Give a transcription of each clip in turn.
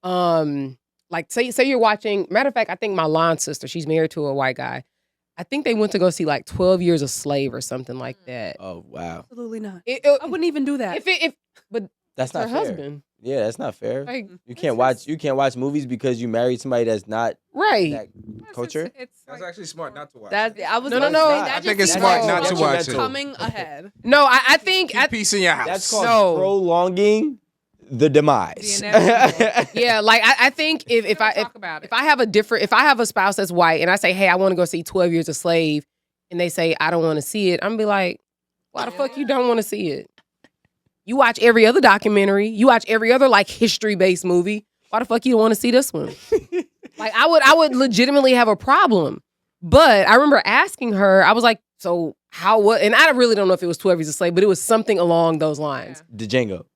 Like say you're watching. Matter of fact, I think my lawn sister, she's married to a white guy. I think they went to go see like 12 Years a Slave or something like that. Oh wow. Absolutely not. I wouldn't even do that. But That's not her fair. husband. Yeah, that's not fair. Like, you can't watch movies because you married somebody that's not right. that culture. That's actually smart not to watch. I was No. I think it's smart not to watch it. Coming ahead. No, I think Keep peace in your house. That's called prolonging the demise. Yeah, like I think if I have a spouse that's white and I say, hey, I want to go see 12 Years a Slave, and they say I don't want to see it, I'm gonna be like, why the fuck you don't want to see it? You watch every other documentary. You watch every other like history-based movie. Why the fuck you don't want to see this one? Like I would legitimately have a problem. But I remember asking her, I was like, so what? And I really don't know if it was 12 Years a Slave, but it was something along those lines. The Django.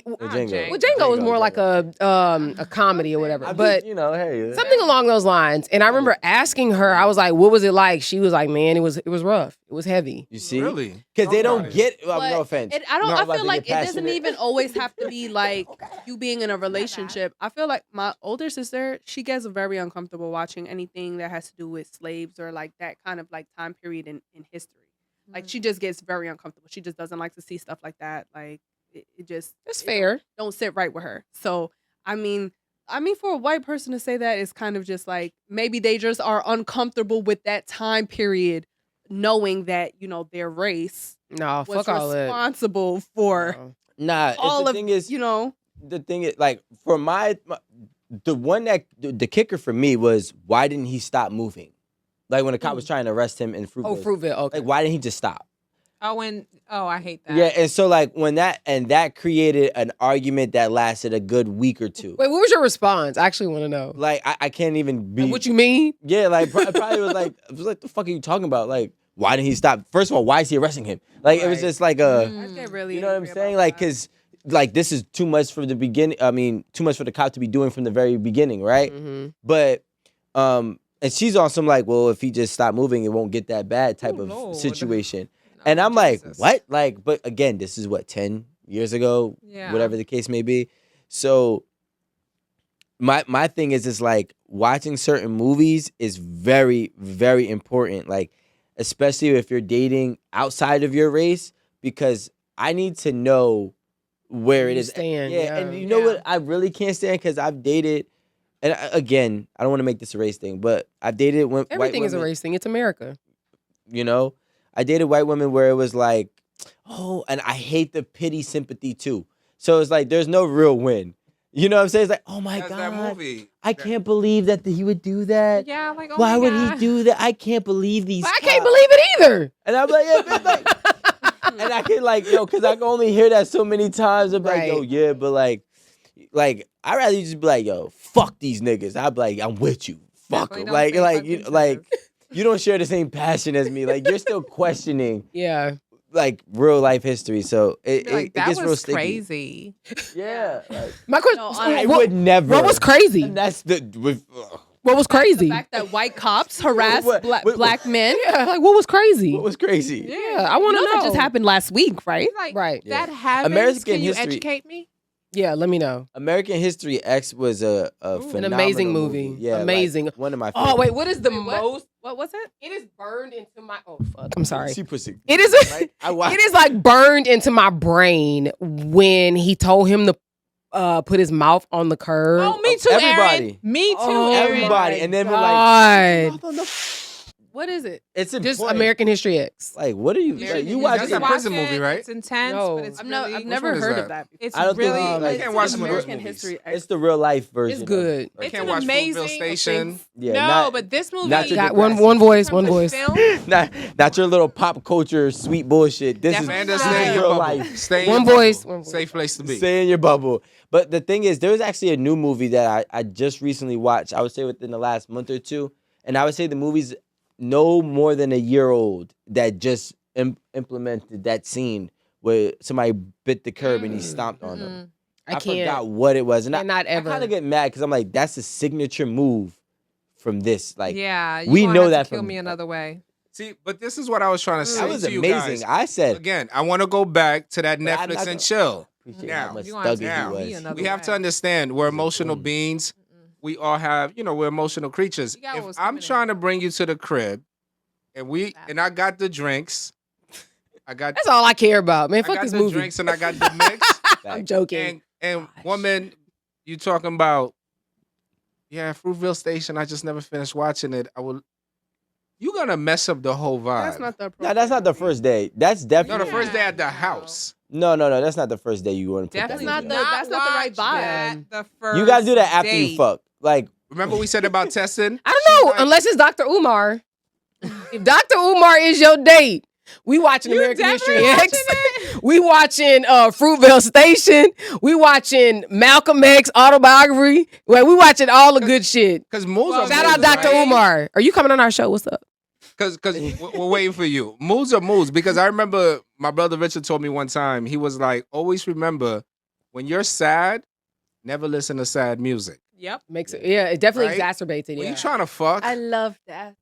Well, Django was more like a comedy or whatever, but hey, something along those lines. And I remember asking her, I was like, "What was it like?" She was like, "Man, it was rough. It was heavy." You see, really? Because they don't get. No offense. I feel like it doesn't even always have to be like you being in a relationship. I feel like my older sister, she gets very uncomfortable watching anything that has to do with slaves or like that kind of like time period in history. Like she just gets very uncomfortable. She just doesn't like to see stuff like that. Like. It just it's fair. Don't sit right with her. So I mean, for a white person to say that is kind of just like maybe they just are uncomfortable with that time period, knowing that their race was fuck all responsible for all the of thing is, the thing is like for the one that the kicker for me was why didn't he stop moving? Like when the cop was trying to arrest him in Fruitville. Oh, Fruitville. Okay. Like why didn't he just stop? I hate that. Yeah, and so like when that created an argument that lasted a good week or two. Wait, what was your response? I actually want to know. Like I can't even be. Like, what you mean? Yeah, like probably was like, the fuck are you talking about? Like, why didn't he stop? First of all, why is he arresting him? Like it was just like really, you know what I'm saying? Like because like this is too much for the beginning. I mean, too much for the cop to be doing from the very beginning, right? Mm-hmm. But and she's on some like, well, if he just stopped moving, it won't get that bad type of situation. And I'm like, what? Like, but again, this is 10 years ago, whatever the case may be. So my thing is like watching certain movies is very, very important. Like, especially if you're dating outside of your race, because I need to know where it is. Stand, and you know what I really can't stand? Because I've dated, and again, I don't want to make this a race thing, but I've dated when everything is a race thing. It's America. I dated white women where it was like, and I hate the pity sympathy too. So it's like there's no real win. You know what I'm saying? It's like, oh my God, that movie. I can't believe that he would do that. Yeah, like, oh why my would God. he do that? I can't believe these. I can't believe it either. And I'm like, bitch, like, and I can like, because I can only hear that so many times. I'm like, but like I'd rather you just be like, yo, fuck these niggas. I'd be like, I'm with you. Fuck them. Like. You don't share the same passion as me. Like you're still questioning, like real life history. So it gets real sticky. Crazy. Yeah. My question: I would never. What was crazy? And that's what was crazy? The fact that white cops harass black men. Yeah, like what was crazy? What was crazy? Yeah, I want to know. That just happened last week, right? Like, right. That happens. American Can you history. educate me? Yeah, let me know. American History X was a phenomenal an amazing movie. Yeah, amazing. Like, one of my favorites. Oh wait, what is the most? What was it? It is burned into my. Oh fuck! I'm sorry. She pussy. It is. It is like burned into my brain when he told him to put his mouth on the curb. Oh, me too, everybody. Erin. Me too, Erin. Everybody, and then we're like, what is it? It's just American History X. Like, what are you? You watch That's a prison movie, right? It's intense, No. but it's I've never heard of that. It's I don't really. think, I can't watch some of those American movies. History. It's the real life version. It's good. I It's can't an watch amazing Fruitville Station. No, but this movie not your Got one voice. not your little pop culture sweet bullshit. This Amanda, is stay in your real bubble. life. Stay in One your voice. bubble. Safe place to be. Stay in your bubble. But the thing is, there's actually a new movie that I just recently watched. I would say within the last month or two, and I would say the movie's no more than a year old that just implemented that scene where somebody bit the curb and he stomped on them. I forgot what it was, and not ever. I kind of get mad because I'm like, that's a signature move from this. Like, yeah, you we gonna know have that to kill from me another way. See, but this is what I was trying to say that was to you amazing. guys. I said Again, I want to go back to that But I'm Netflix not and chill. appreciate Now, how much you want to thugger tell he me was. another we have to understand we're emotional beings. We all have, we're emotional creatures. You got what If was I'm coming in. trying to bring you to the crib, and I got the drinks, That's all I care about, man. I Fuck got this the movie. drinks and I got the mix. I'm joking. And Gosh. woman, you talking about, Fruitville Station. I just never finished watching it. You gonna mess up the whole vibe. That's not the. No, that's not the first day. That's definitely No, the first day at the no. house. No, that's not the first day you want to put Definitely that. That's not the right watch vibe. that the first You gotta do that after you date. fuck. Like, Remember we said about testing? I don't know, She's like- unless it's Dr. Umar. If Dr. Umar is your date, we watching You American History definitely X. watching it? We watching Fruitvale Station. We watching Malcolm X autobiography. Well, we watching all the good shit. Because moods Well, are Shout moods, out Dr. right? Umar. Are you coming on our show? What's up? Because we're waiting for you. Moods are moods. Because I remember my brother Richard told me one time, he was like, always remember, when you're sad, never listen to sad music. Yep. Makes it, it definitely Right? exacerbates it. When Yeah. you trying to fuck, I love that.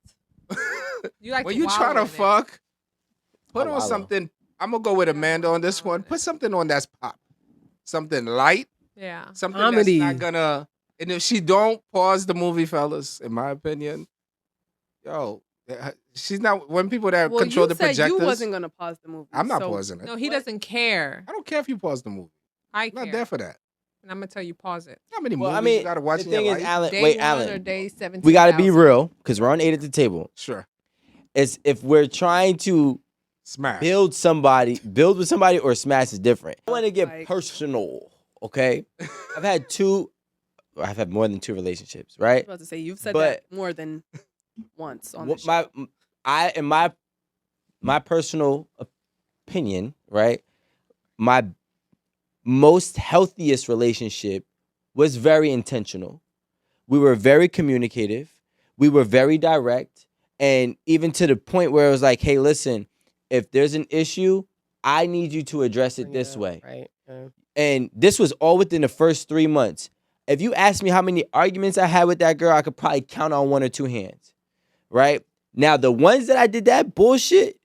You like when to you wallow trying to in it. fuck, put I on wallow. something. I'm going to go with Amanda on this one. Put something on that's pop. Something light. Yeah. Something Comedy. that's not gonna. And if she don't pause the movie, fellas, in my opinion, she's not. When people that Well, control you the said projectors, you wasn't gonna pause the movie. I'm not so pausing it. No, he doesn't care. I don't care if you pause the movie. I I'm care. not there for that. And I'm gonna tell you, pause it. How many well, movies I mean, you gotta watch the in your thing is, life? Alan. Day Wait, 1 or Alan. day 17. We gotta be real because we're on 8 at the table. Sure, It's if we're trying to smash. build with somebody, or smash is different. I want to get Like- personal. Okay, I've had more than 2 relationships, I right? was about to say you've said But- that more than once on What the show. my personal opinion, right? My most healthiest relationship was very intentional. We were very communicative. We were very direct, and even to the point where it was like, "Hey, listen, if there's an issue, I need you to address it this way." Right. And this was all within the first 3 months. If you ask me how many arguments I had with that girl, I could probably count on 1 or 2 hands. Right? Now, the ones that I did that bullshit,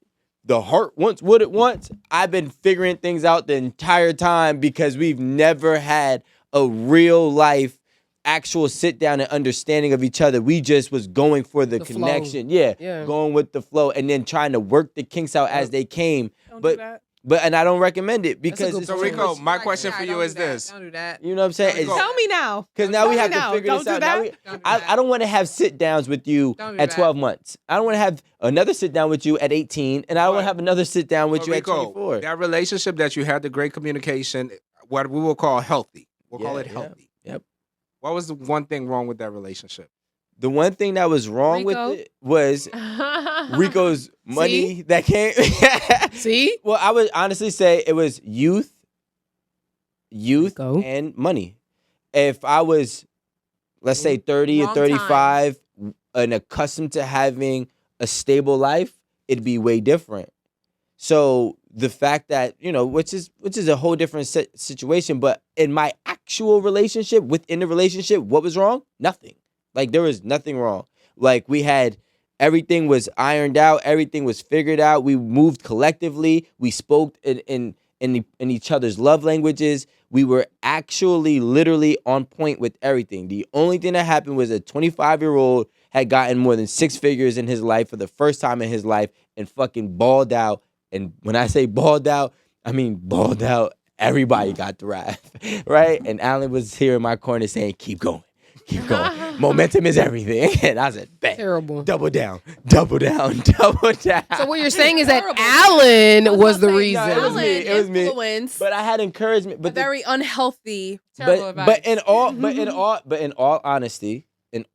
the heart wants what it wants, I've been figuring things out the entire time because we've never had a real life, actual sit down and understanding of each other. We just was going for the The flow. connection. Yeah, going with the flow and then trying to work the kinks out as they came. Don't but do that. and I don't recommend it because good it's So point. too Rico, much. my question for you Don't is do that. this: Don't do that. You know what I'm saying? Rico. Tell me now. Because now we Tell have me to now. figure Don't this do out. Now that. Don't do I that. don't want to have sit downs with you Don't do at that. 12 months. I don't want to have another sit down with you at 18, and I don't want Right. to have another sit down with Well, you Rico, at 24. that relationship that you had, the great communication, what we will call healthy. We'll call Yeah, it yeah. healthy. Yep. What was the one thing wrong with that relationship? The one thing that was wrong Rico? with it was Rico's money that came. See? Well, I would honestly say it was youth Rico. and money. If I was, let's say, 30 or Wrong 35 and accustomed to having a stable life, it'd be way different. So the fact that, which is a whole different situation, but in my actual relationship, within the relationship, what was wrong? Nothing. Like, there was nothing wrong. Like, we had, everything was ironed out. Everything was figured out. We moved collectively. We spoke in each other's love languages. We were actually literally on point with everything. The only thing that happened was a 25-year-old had gotten more than 6 figures in his life for the first time in his life and fucking balled out. And when I say balled out, I mean balled out. Everybody got the wrath, right? And Alan was here in my corner saying, keep going. Keep going. Momentum is everything. And I said, bet. Terrible. Double down. Double down. Double down. So what you're saying is that Horrible. Alan was the No, reason. it was me. It was me. Influence But I had encouragement. a But very unhealthy. Terrible but advice. in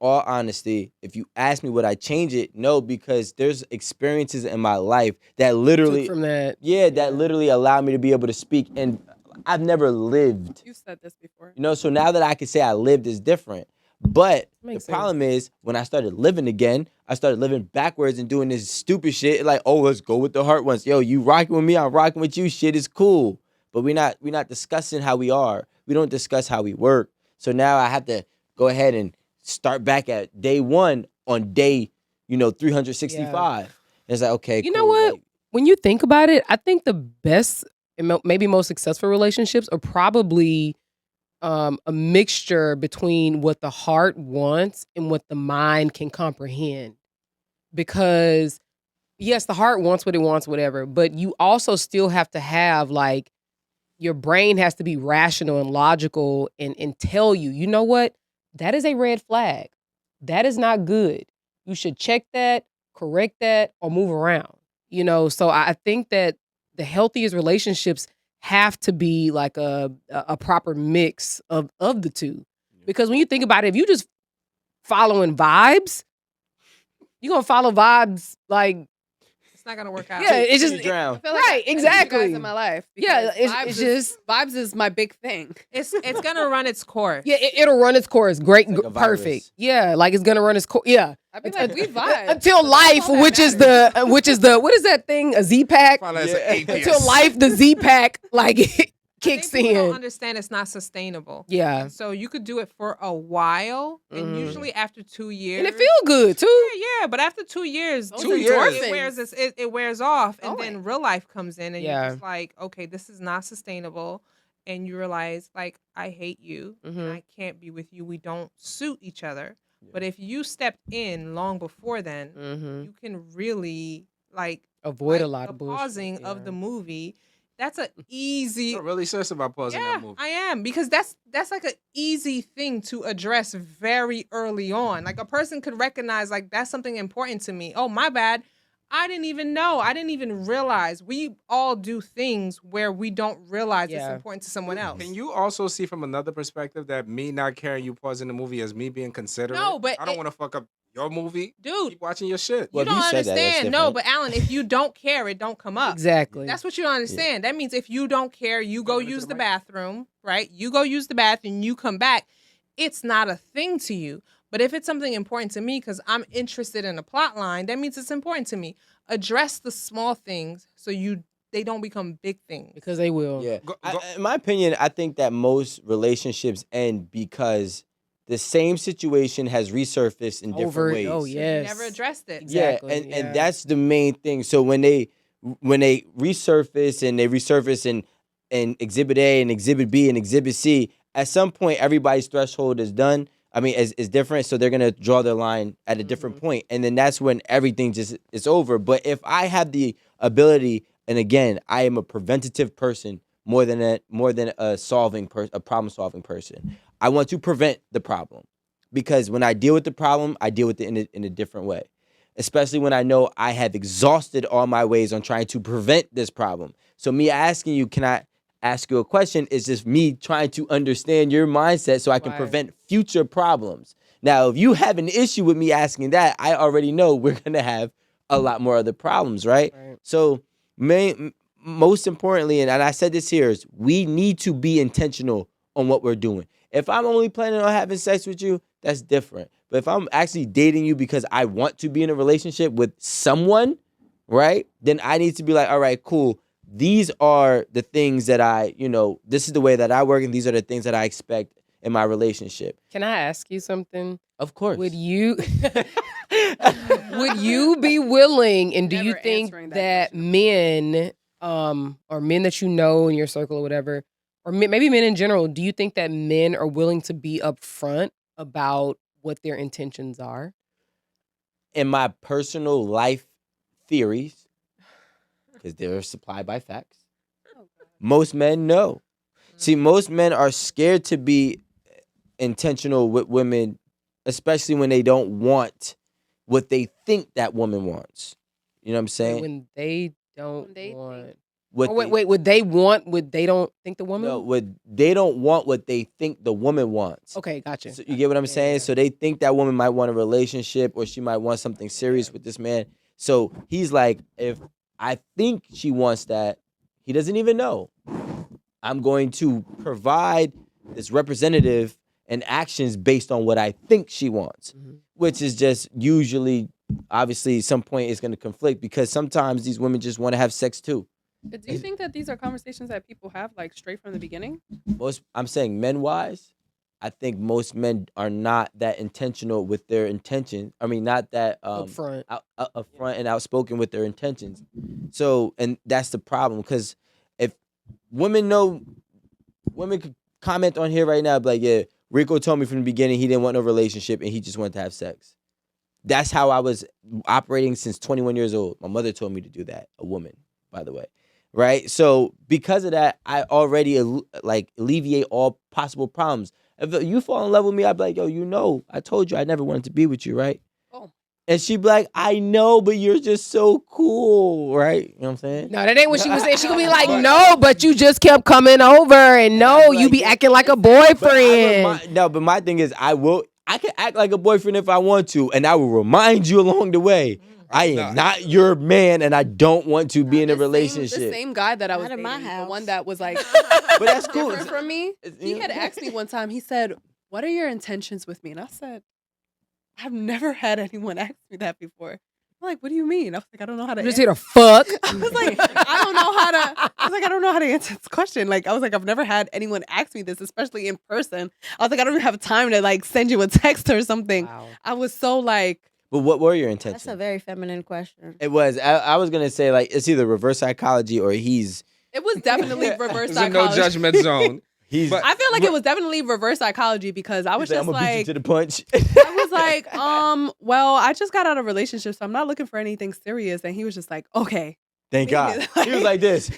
all honesty, if you ask me would I change it, no, because there's experiences in my life that literally, Took from that. that literally allowed me to be able to speak, and I've never lived. You said this before. So now that I can say I lived is different. But Makes the problem is when I started living again, I started living backwards and doing this stupid shit. Like, oh, let's go with the heart once. Yo, you rocking with me, I'm rocking with you. Shit is cool. But we're not discussing how we are. We don't discuss how we work. So now I have to go ahead and start back at day 1 on day, 365. It's like, okay, You cool. know what? Like, When you think about it, I think the best and maybe most successful relationships are probably a mixture between what the heart wants and what the mind can comprehend. Because yes, the heart wants what it wants, whatever, but you also still have to have like your brain has to be rational and logical and tell you, you know what? That is a red flag. That is not good. You should check that, correct that, or move around. So I think that the healthiest relationships have to be like a proper mix of the two. Because when you think about it, if you just following vibes, you're gonna follow vibes like It's not gonna work out. yeah, it's just drown. I feel like right, I need exactly. you guys in my life. Yeah, because it's vibes is my big thing. It's gonna run its course. Yeah, it'll run its course. Great, It's like a perfect. virus. Yeah, like it's gonna run its course. Yeah, I'd be like, we vibe until So that's life, all that which is the what is that thing? A Z pack. Probably as Yeah. an atheist. Until life, the Z pack like I kicks think people don't in. understand it's not sustainable. Yeah, And so you could do it for a while, and Mhm. usually after 2 years, and it feel good too. yeah. But after 2 years, Those 2 years. it wears off, and Oh, then real life comes in, and Yeah. you're just like, okay, this is not sustainable, and you realize like I hate you, and Mhm. I can't be with you. We don't suit each other. Yeah. But if you stepped in long before then, Mm-hmm. you can really like Avoid a like lot the of bullshit. pausing of yeah. the movie. That's an easy. You're really serious about pausing Yeah, that movie. I am, because that's like an easy thing to address very early on. Like a person could recognize like that's something important to me. Oh, my bad. I didn't even know. I didn't even realize. We all do things where we don't realize it's Yeah. important to someone else. Can you also see from another perspective that me not caring you pausing the movie as me being considerate? No, but I don't want to fuck up your movie. Dude, Keep watching your shit. Well, you if don't you said that, that's understand. No, different. but Alan, if you don't care, it don't come up. Exactly. That's what you don't understand. That means if you don't care, you go Coming into use the the mic. bathroom, right? You go use the bathroom, you come back. It's not a thing to you. But if it's something important to me because I'm interested in a plot line, that means it's important to me. Address the small things so they don't become big things. because they will. Yeah. Go- In my opinion, I think that most relationships end because the same situation has resurfaced in different Over. ways. Oh So you yes. never addressed it. Exactly, Yeah, and yeah. that's the main thing. So when they resurface in exhibit A and exhibit B and exhibit C, at some point everybody's threshold is done. I mean, is different, so they're gonna draw their line at a different point, and then that's when everything just is over. But if I have the ability, and again, I am a preventative person more than a problem solving person. I want to prevent the problem because when I deal with the problem, I deal with it in a different way. Especially when I know I have exhausted all my ways on trying to prevent this problem. So me asking you, can I ask you a question, is just me trying to understand your mindset so I can Right. prevent future problems. Now, if you have an issue with me asking that, I already know we're going to have a lot more other problems, right? Right. So most importantly, and I said this here, is we need to be intentional on what we're doing. If I'm only planning on having sex with you, that's different. But if I'm actually dating you because I want to be in a relationship with someone, right? Then I need to be like, all right, cool. These are the things that this is the way that I work, and these are the things that I expect in my relationship. Can I ask you something? Of course. Would you be willing, and do you Never think answering that that question. men or men that you know in your circle or whatever, or maybe men in general, do you think that men are willing to be upfront about what their intentions are? In my personal life theories, because they're supplied by facts, most men know. See, most men are scared to be intentional with women, especially when they don't want what they think that woman wants. You know what I'm saying? When they don't When they want. think. What Oh, wait, would they want what they don't think the woman? No, they don't want what they think the woman wants. Okay, gotcha. So you get what I'm Yeah, saying? yeah. So they think that woman might want a relationship or she might want something serious with this man. So he's like, if I think she wants that, he doesn't even know. I'm going to provide this representative and actions based on what I think she wants, Mhm. which is just usually, obviously, some point it's going to conflict because sometimes these women just want to have sex too. But do you think that these are conversations that people have like straight from the beginning? I'm saying men-wise, I think most men are not that intentional with their intention. I mean, not that Upfront. upfront and outspoken with their intentions. So, and that's the problem because women could comment on here right now, be like, yeah, Rico told me from the beginning he didn't want no relationship and he just wanted to have sex. That's how I was operating since 21 years old. My mother told me to do that. A woman, by the way. Right? So because of that, I already alleviate all possible problems. If you fall in love with me, I'd be like, yo, I told you I never wanted to be with you, right? Oh. And she'd be like, I know, but you're just so cool, right? You know what I'm saying? No, that ain't what she was saying. She gonna be like, no, but you just kept coming over, and no, you be acting like a boyfriend. But my thing is, I can act like a boyfriend if I want to, and I will remind you along the way. I am not your man, and I don't want to be in a relationship. The same guy that I was dating, the one that was like, but that's cool. different from me. He had asked me one time. He said, "What are your intentions with me?" And I said, "I've never had anyone ask me that before." I'm like, "What do you mean?" I was like, "I don't know how to." Just here to fuck. I was like, "I don't know how to." I was like, "I don't know how to answer this question." Like, I was like, "I've never had anyone ask me this, especially in person." I was like, "I don't even have time to like send you a text or something." Wow. I was so like. But what were your intentions? That's a very feminine question. It was. I was gonna say like it's either reverse psychology or he's. It was definitely reverse It's a psychology. no judgment zone. I feel like it was definitely reverse psychology because I was just I'm gonna beat you to the punch. I was like, well, I just got out of a relationship, so I'm not looking for anything serious. And he was just like, okay. Thank God. He was like this.